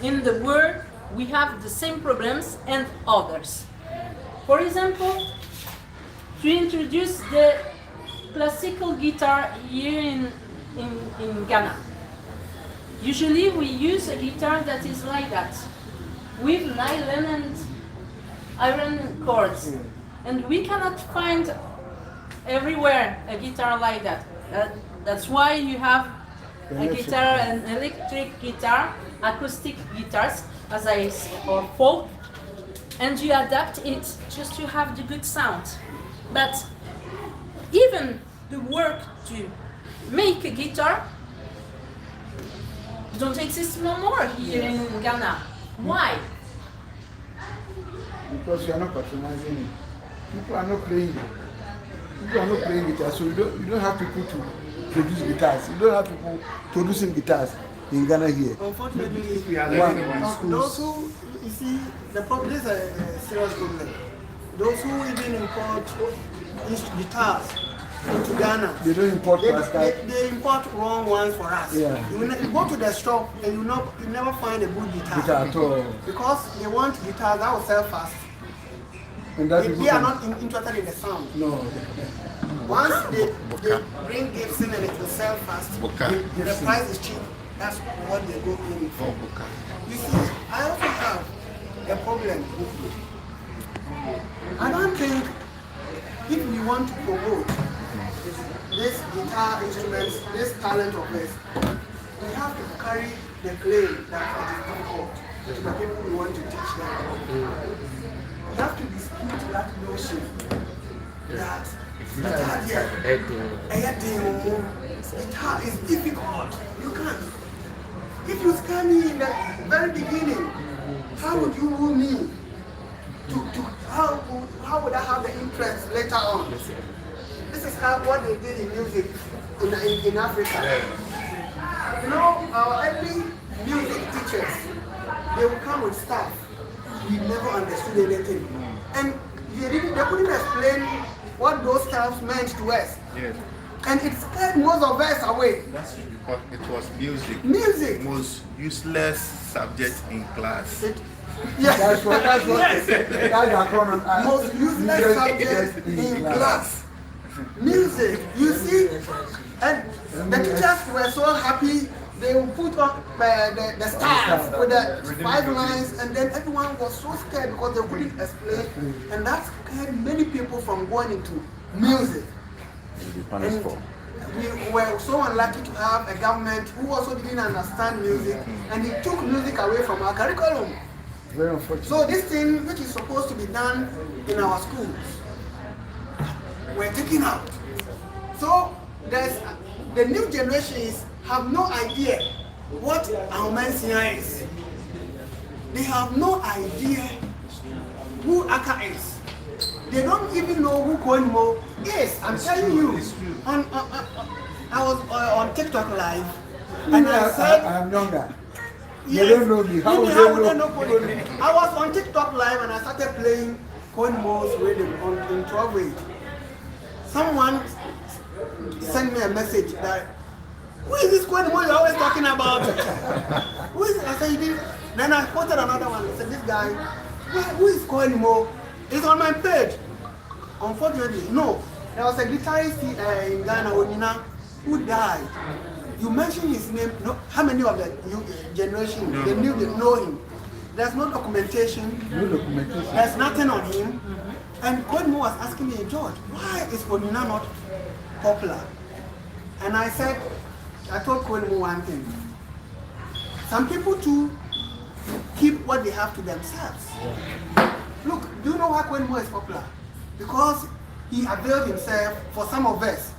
in the world we have the same problems and others. For example, to introduce the classical guitar here in Ghana. Usually we use a guitar that is like that, with nylon and iron chords. And we cannot find everywhere a guitar like that. That's why you have a guitar, an electric guitar, acoustic guitars, as I say, or folk, and you adapt it just to have the good sound. But even the work to make a guitar don't exist no more here in Ghana. Why? Because you are not patronizing it. People are not playing it. People are not playing guitars, so you don't have people to produce guitars. You don't have people producing guitars in Ghana here. Unfortunately, we are learning in schools. Those who, you see, the problem is a serious problem. Those who even import guitars into Ghana, they don't import they import wrong ones for us. Yeah. You go to the shop and you never find a good guitar at all. Because they want guitars that will sell fast. And they are not interested in the sound. No. Once they bring Gibson and it will sell fast, the price is cheap. That's what they go in for. You see, I also have a problem. I don't think if we want to promote this guitar instruments, this talent of this, we have to carry the claim that it is difficult to the people we want to teach them. We have to dispute that notion that guitar is difficult. You can't. If you scare me in the very beginning, how would you woo me? How would I have the interest later on? This is what they did in music in Africa. You know, our early music teachers, they would come with stuff. We never understood anything. And they couldn't explain what those stuff meant to us. Yes. And it scared most of us away. That's because it was music. Music. Most useless subject in class. Yes. That's most useless subject in class. Music. You see, and the teachers were so happy. They would put on the stars with the 5 lines, and then everyone was so scared because they couldn't explain, and that scared many people from going into music. And we were so unlucky to have a government who also didn't understand music, and it took music away from our curriculum. Very unfortunate. So this thing which is supposed to be done in our schools, we're taking out. So there's the new generations have no idea what Aumensia is. They have no idea who Acka is. They don't even know who Koinmo is. I'm telling you. I was on TikTok live, and I said, I'm younger. Yes, they don't know me. How would they know? I was on TikTok live and I started playing Koinmo's rhythm in 12/8. Someone sent me a message that, who is this Koinmo you're always talking about? Who is it? I said, then I posted another one. I said, this guy, who is Koinmo? It's on my page. Unfortunately, no. There was a guitarist in Ghana, Onina, who died. You mentioned his name. No, how many of the new generation they know him? There's no documentation. No documentation. There's nothing on him. And Koinmo was asking me, George, why is Onina not popular? And I said, I told Koinmo one thing. Some people too keep what they have to themselves. Look, do you know why Koinmo is popular? Because he availed himself for some of us.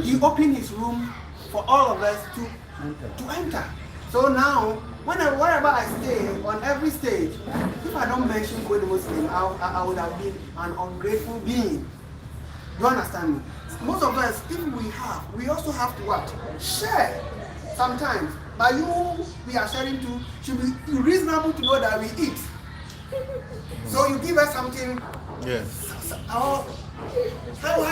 He opened his room for all of us to enter. So now, wherever I stay, on every stage, if I don't mention Koinmo's name, I would have been an ungrateful being. You understand me? Most of us, if we also have to what? Share sometimes. But we are sharing to, should be reasonable to know that we eat. So you give us something. Yes. How do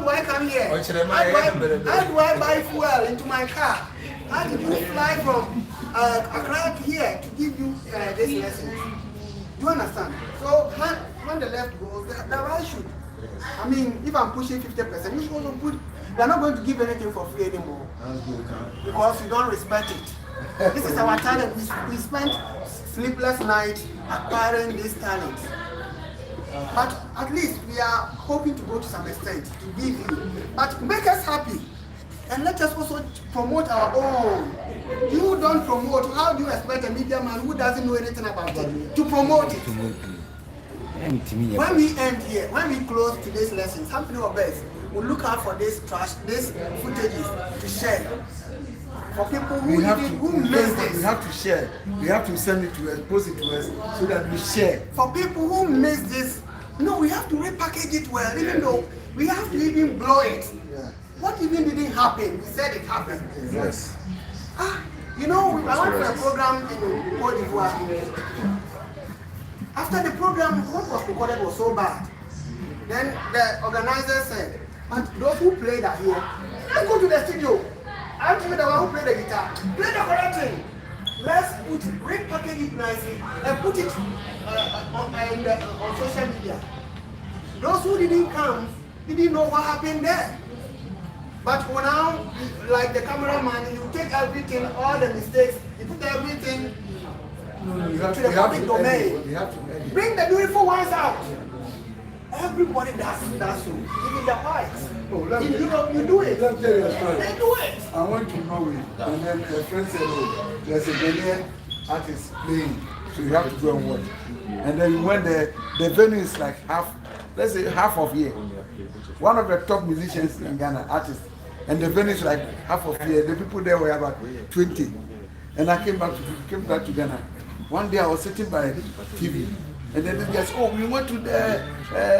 I come here? How do I buy fuel into my car? How did you fly from Accra here to give you this lesson? You understand? So when the left goes, the right should. I mean, if I'm pushing 50%, you should also put. They're not going to give anything for free anymore because you don't respect it. This is our talent. We spent sleepless nights acquiring this talent. But at least we are hoping to go to some extent to give you. But make us happy. And let us also promote our own. You don't promote. How do you expect a media man who doesn't know anything about it to promote it? When we end here, when we close today's lesson, something of us will look out for this footages to share. For people who missed this. We have to share. We have to send it to us, post it to us, so that we share. For people who missed this, no, we have to repackage it well, even though we have to even blow it. Yeah. What even didn't happen? We said it happened. Yes. You know, I went for a program in Cote d'Ivoire. After the program, what was recorded was so bad. Then the organizer said, but those who played are here. Let's go to the studio. I'm the one who played the guitar. Play the correct thing. Let's repackage it nicely and put it on social media. Those who didn't come didn't know what happened there. But for now, like the cameraman, you take everything, all the mistakes, you put everything to the public domain. Bring the beautiful ones out. Everybody does so. Even the whites. You do it. Let me tell you a story. They do it. I went to Norway, and then a friend said, oh, there's a Ghanaian artist playing, so you have to go and watch. And then when the venue is like half, let's say half of here. One of the top musicians in Ghana, artists, and the venue is like half of here. The people there were about 20. And I came back to Ghana. One day I was sitting by TV, and then the guys, oh, we went to the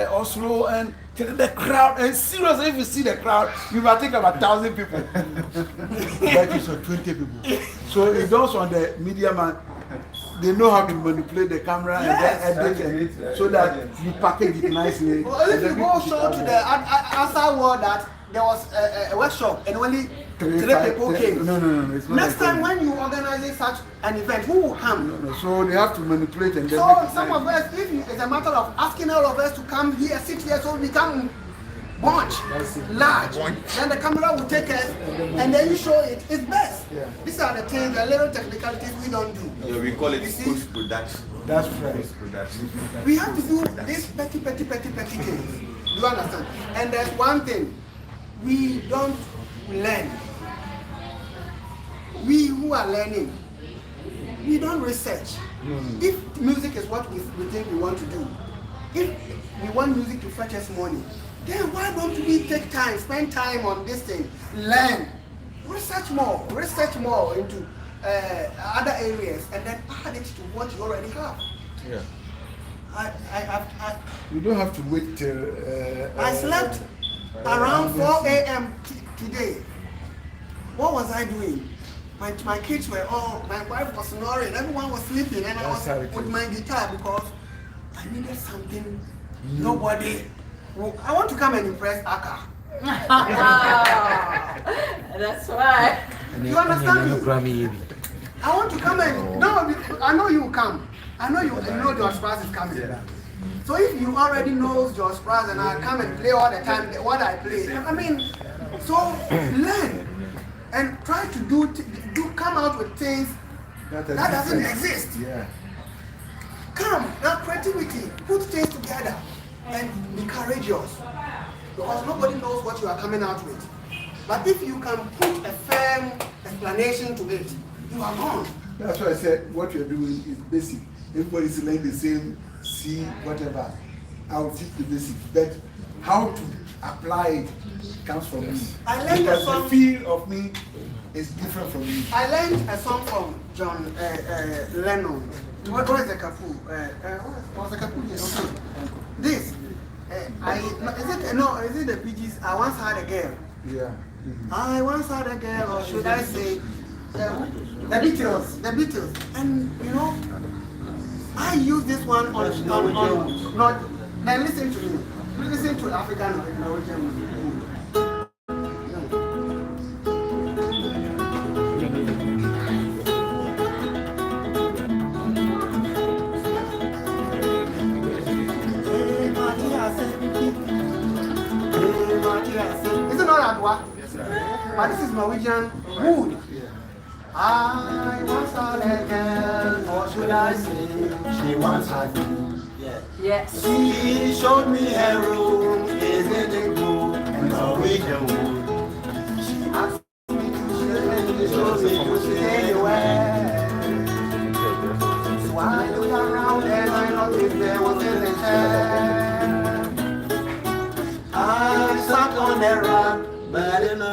Oslo, and the crowd, and seriously, if you see the crowd, you might think about 1,000 people. But it's 20 people. So it goes on the media man. They know how to manipulate the camera and then edit it so that you package it nicely. Well, if you go show to the outside world that there was a workshop and only three people came. No. It's not Next time when you organize such an event, who will come? No. So they have to manipulate and then So some of us, if it's a matter of asking all of us to come here, 6 years old, become bunch, large, then the camera will take us and then you show it. It's best. Yeah. These are the things, the little technicalities we don't do. Yeah, we call it post production. That's right. Production. We have to do this petty things. You understand? And there's one thing, we don't learn. We who are learning, we don't research. If music is what we think we want to do, if we want music to fetch us money, then why don't we take time, spend time on this thing, learn, research more into other areas, and then add it to what you already have. Yeah. You don't have to wait till. I slept around 4 a.m. today. What was I doing? My kids were all, my wife was snoring, everyone was sleeping, and I was with my guitar because I needed something. Nobody. I want to come and impress Acka. That's why. You understand me? I want to come and no, I know you will come. I know George Sprats is coming. Yeah. So if you already know George Sprats and I come and play all the time what I play, I mean, so learn and try to come out with things that doesn't exist. Yeah. Come, now creativity, put things together and be courageous because nobody knows what you are coming out with. But if you can put a firm explanation to it, you are gone. That's why I said what you're doing is basic. Everybody's learning the same C, whatever. I'll teach the basic, but how to apply it comes from me. I learned because a song. The feel of me is different from you. I learned a song from John Lennon. What is the Kapu? What's the Kapu? Okay. This. Is it the PGs? I once had a girl. Yeah. I once had a girl, or should I say, the Beatles. The Beatles. And you know, I use this one on not. Now listen to me. Listen to African Norwegian music. Norwegian mood. I once saw that girl, or should I say, she once had me. Yes. She showed me her room, isn't it good? And Norwegian wood. She asked me to show me to stay away. So I looked around and I noticed there was in the chair. I sat on the rug, but in a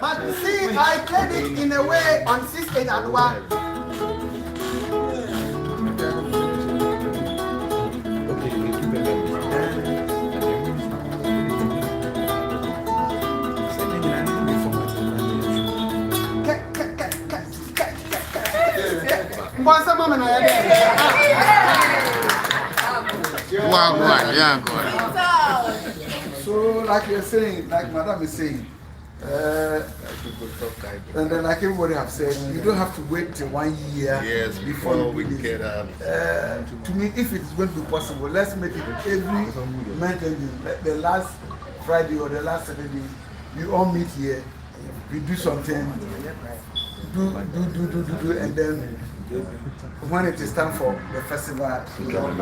But see, I played it in a way on 6/8 and 1. So, like you're saying, like Madam is saying, and then like everybody have said, you don't have to wait till 1 year before we get up. To me, if it's going to be possible, let's make it every month ending, the last Friday or the last Saturday, we all meet here, we do something, do, and then when it is time for the festival, you don't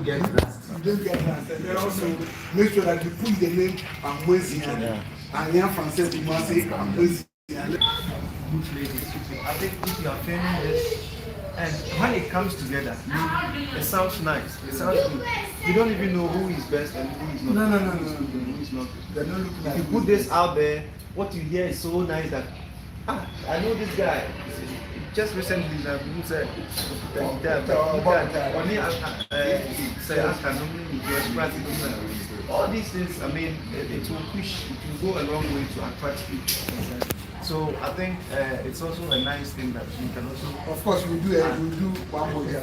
get lost. And then also make sure that you put the name Amwesian and young Francis to say Amwesian. I think if you are filming this, and when it comes together, it sounds nice. It sounds good. You don't even know who is best and who is not. No. Who is not. They're not looking at If you put this out there, what you hear is so nice that I know this guy. Just recently, who said all these things, I mean, it will push, it will go a long way to attract people. So I think it's also a nice thing that you can also. Of course, we do one more year.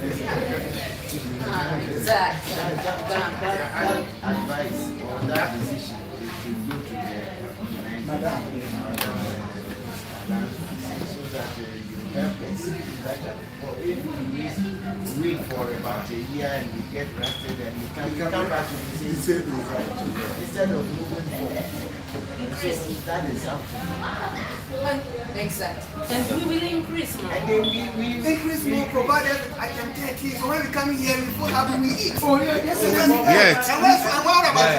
Exactly. That advice or that decision is to go to the madam so that you help us better. Or if you wait for about a year and you get rested and you can come back to the same instead of moving forward. So that is up to Exactly. And we will increase more. And then we increase more provided I can take it. So when we come here, we put how do we eat? Oh, yes. And what about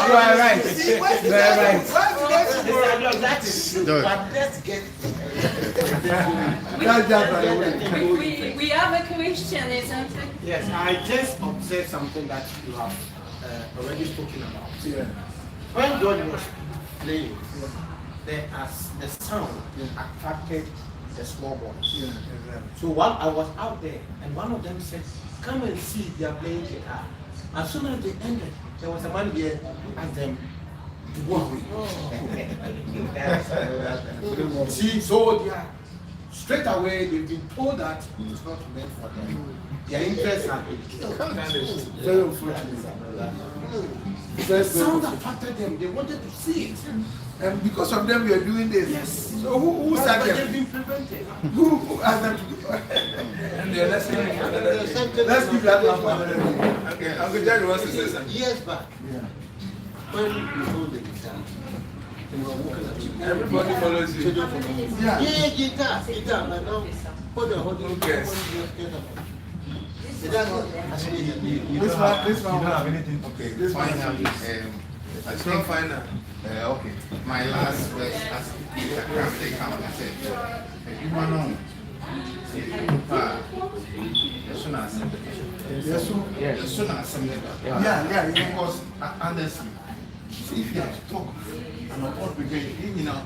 You are right. See, where's the You are right. that is true. But let's get We have a question, isn't it? Yes, I just observed something that you have already spoken about. Yeah. When God was playing, the sound attracted the small boys. Yeah. So while I was out there, and one of them said, "Come and see, they are playing guitar." As soon as they ended, there was a man there who asked them to go away. See, so they are straight away, they've been told that it is not meant for them. Their interests have been killed. Very unfortunate. The sound attracted them, they wanted to see it. And because of them, we are doing this. Yes. So who said But they've them? been prevented. Who asked them to do it? And they're let's keep that one for another day. Okay, Uncle Jerry wants to say something. years back when you hold the guitar. They were walking at you. Everybody follows you. Children follow you. Yeah. Yeah, guitar, but now put the whole thing. cares? Is that not actually You This don't one- have, this one- you don't have anything to pay. This one- Finally, I think final. Okay, my last verse as Acka Blay come and said, you want to know, as soon as Yes, sir. as soon as Yeah. because honestly, see if you have to talk and about you know,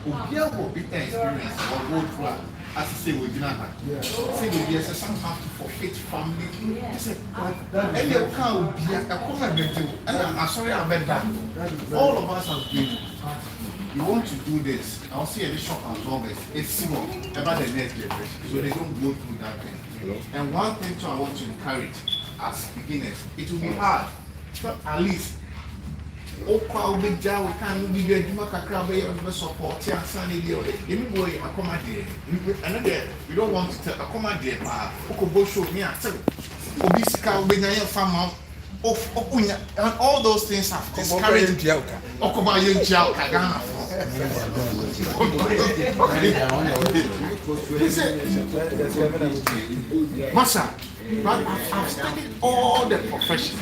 will be experience or go through as I say with Dinah. Say with yes, some have to forfeit family. I said, and they can't be a comment and I'm sorry I bet that. All of us have been. You want to do this, I'll see a shop and August. It's simple about the next generation, so they don't go through that thing. And one thing too I want to encourage as beginners, it will be hard, but at least big job we can't be good, you can't support and sunny deal. You boy accommodate. Another you don't want to accommodate, show me a obese cow being a farmer. and all those things have discouraged Massa, but I've studied all the professions.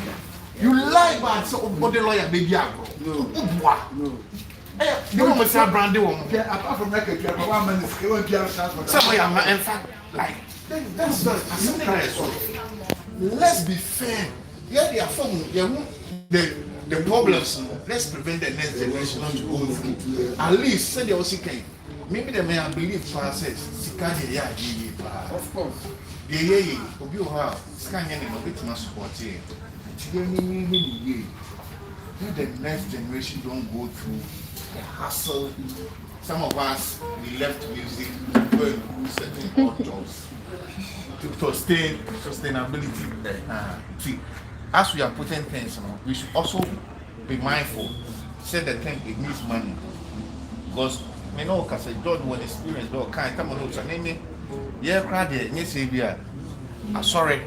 You lie bad, so body lawyer, baby. No. You want to say brandy woman? Apart from that, one man is going to be somewhere, in fact, like, that's not let's be fair. Yeah, they are from the problems. Let's prevent the next generation not to go through. At least, say they also can. Maybe they may have believed process. Of course. Yeah. Obi oha. Scanning no bit much support here. Let the next generation don't go through the hassle. Some of us we left music to go and do certain odd jobs to sustain sustainability. See, as we are putting things, we should also be mindful. Say the thing it needs money because me know because God will experience God can't come on to name me. Yeah, crowd there. You say we are sorry.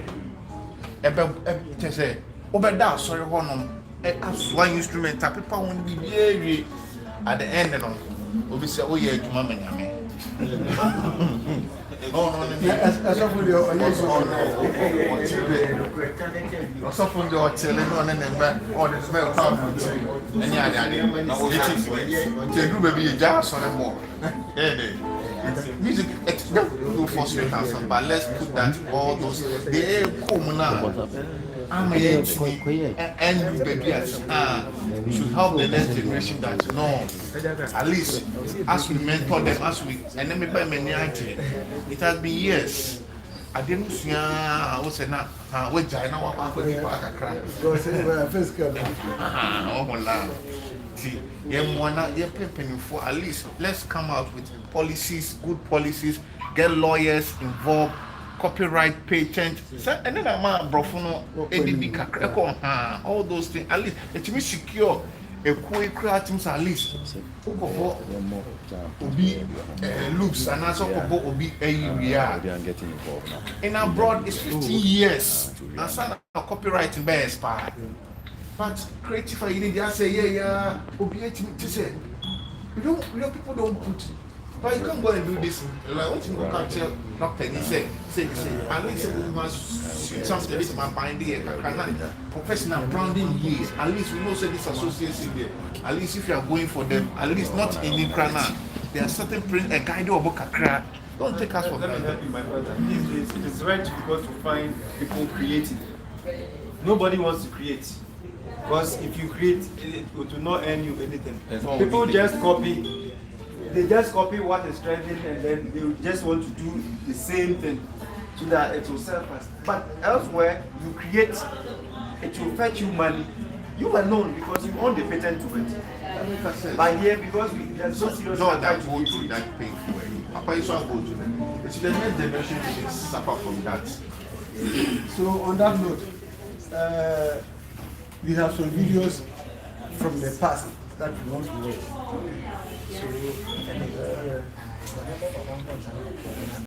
Say obeda sorry honum. As one instrument, people won't be very at the end of it. We say, oh yeah, you mama nyame. Music, don't frustrate us, but let's put that all those. They come now. I'm and baby should help the next generation that no, at least as we mentor them, as we and then maybe many it has been years. I didn't see I was not what China for at least let's come out with policies, good policies, get lawyers involved. Copyright, patent, and then I'm all those things. At least let me secure a quick creative at least. Obi looks and also Obi area. In abroad, it's 15 years. And some copyright by expire. But creative, you just say, yeah, Obi to say. People don't put. But you can't go and do this. Like what you can tell doctor, he say, at least we must shoot something this man find there. Professional branding years. At least we know say this association there. At least if you are going for them, at least not in Ukraine. There are certain print a guide or book a don't take us for granted. My brother. It's right because to find people creative. Nobody wants to create. Because if you create, it will not earn you anything. People just copy. They just copy what is trending and then they just want to do the same thing so that it will sell fast. But elsewhere, you create, it will fetch you money. You alone because you own the patent to it. But here, because there's so serious that go through that painful way. Papa is not going to. It's the next generation to suffer from that. So on that note, we have some videos from the past that we want to watch. So,